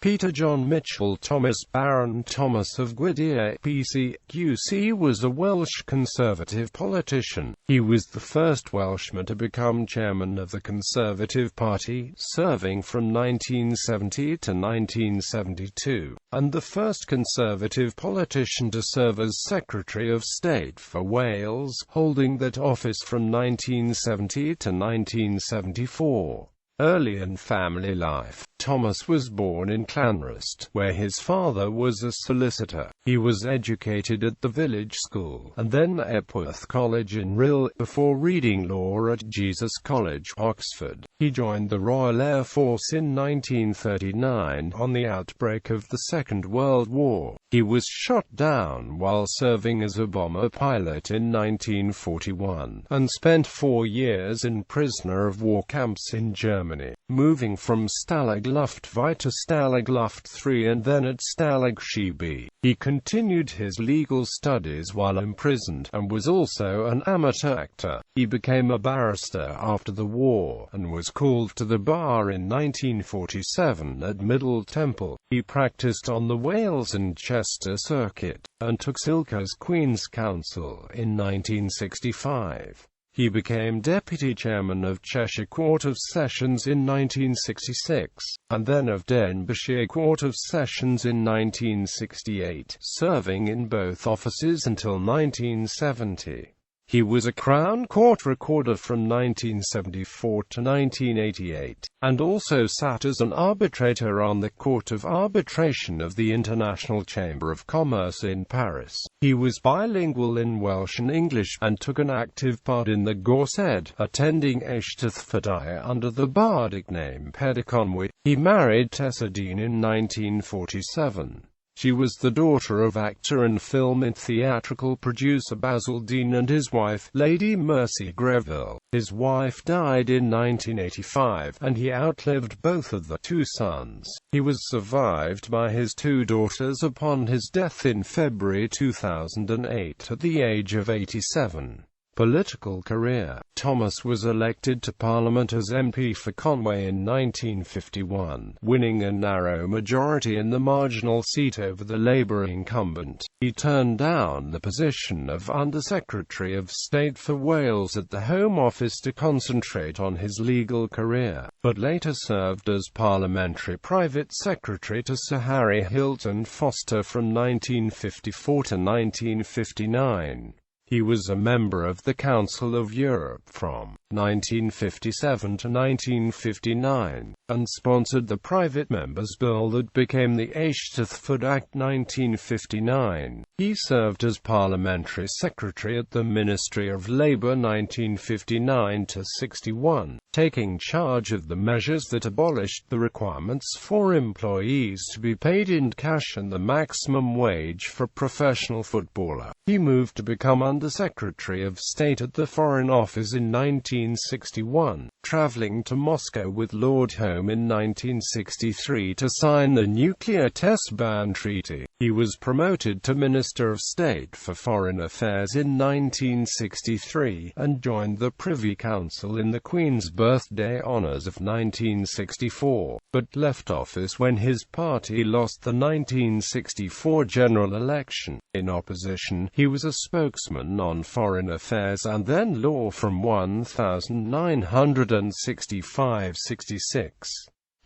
Peter John Mitchell Thomas Baron Thomas of Gwydir, PC.QC was a Welsh Conservative politician. He was the first Welshman to become chairman of the Conservative Party, serving from 1970 to 1972, and the first Conservative politician to serve as Secretary of State for Wales, holding that office from 1970 to 1974. Early in family life, Thomas was born in Llanrwst, where his father was a solicitor. He was educated at the village school, and then at Epworth College in Rhyl, before reading law at Jesus College, Oxford. He joined the Royal Air Force in 1939, on the outbreak of the Second World War. He was shot down while serving as a bomber pilot in 1941, and spent 4 years in prisoner of war camps in Germany, moving from Stalag Luft II to Stalag Luft III and then at Stalag Shebi. He continued his legal studies while imprisoned, and was also an amateur actor. He became a barrister after the war, and was called to the bar in 1947 at Middle Temple. He practiced on the Wales and Chester circuit, and took silk as Queen's Counsel in 1965. He became Deputy Chairman of Cheshire Court of Sessions in 1966, and then of Denbighshire Court of Sessions in 1968, serving in both offices until 1970. He was a Crown Court Recorder from 1974 to 1988, and also sat as an arbitrator on the Court of Arbitration of the International Chamber of Commerce in Paris. He was bilingual in Welsh and English, and took an active part in the Gorsedd, attending Eisteddfodau under the bardic name Pediconwy. He married Tessa Dean in 1947. She was the daughter of actor and film and theatrical producer Basil Dean and his wife, Lady Mercy Greville. His wife died in 1985, and he outlived both of the two sons. He was survived by his 2 daughters upon his death in February 2008 at the age of 87. Political career. Thomas was elected to Parliament as MP for Conway in 1951, winning a narrow majority in the marginal seat over the Labour incumbent. He turned down the position of Under-Secretary of State for Wales at the Home Office to concentrate on his legal career, but later served as Parliamentary Private Secretary to Sir Harry Hilton Foster from 1954 to 1959. He was a member of the Council of Europe from 1957 to 1959, and sponsored the Private Members Bill that became the Eisteddfod Act 1959. He served as Parliamentary Secretary at the Ministry of Labour 1959 to 61, taking charge of the measures that abolished the requirements for employees to be paid in cash and the maximum wage for professional footballer. He moved to become Under-Secretary of State at the Foreign Office in 1961, travelling to Moscow with Lord Home in 1963 to sign the Nuclear Test Ban Treaty. He was promoted to Minister of State for Foreign Affairs in 1963, and joined the Privy Council in the Queen's Birthday Honours of 1964, but left office when his party lost the 1964 general election. In opposition, he was a spokesman on foreign affairs and then law from 1965–66.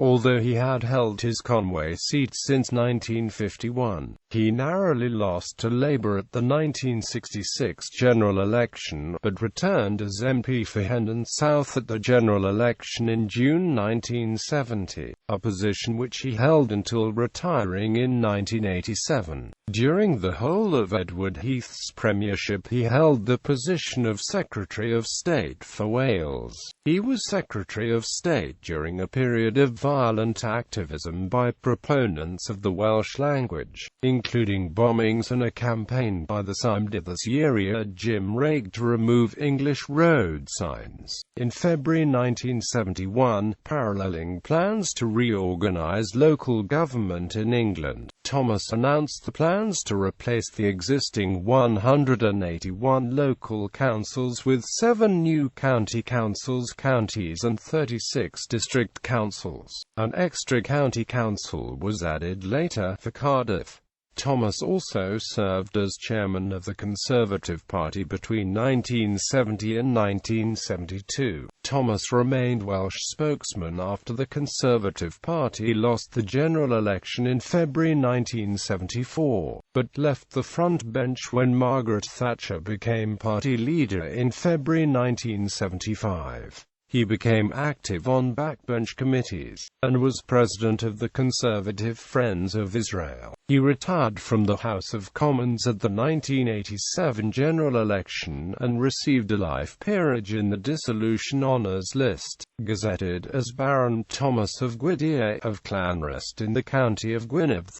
Although he had held his Conway seat since 1951, he narrowly lost to Labour at the 1966 general election, but returned as MP for Hendon South at the general election in June 1970, a position which he held until retiring in 1987. During the whole of Edward Heath's premiership he held the position of Secretary of State for Wales. He was Secretary of State during a period of violent activism by proponents of the Welsh language, including bombings and a campaign by the Cymdeithas Ieria Jim Reig to remove English road signs. In February 1971, paralleling plans to reorganise local government in England, Thomas announced the plans to replace the existing 181 local councils with 7 new county councils, counties and 36 district councils. An extra county council was added later, for Cardiff. Thomas also served as chairman of the Conservative Party between 1970 and 1972. Thomas remained Welsh spokesman after the Conservative Party lost the general election in February 1974, but left the front bench when Margaret Thatcher became party leader in February 1975. He became active on backbench committees, and was president of the Conservative Friends of Israel. He retired from the House of Commons at the 1987 general election, and received a life peerage in the Dissolution Honours List, gazetted as Baron Thomas of Gwydir of Llanrest in the county of Gwynedd.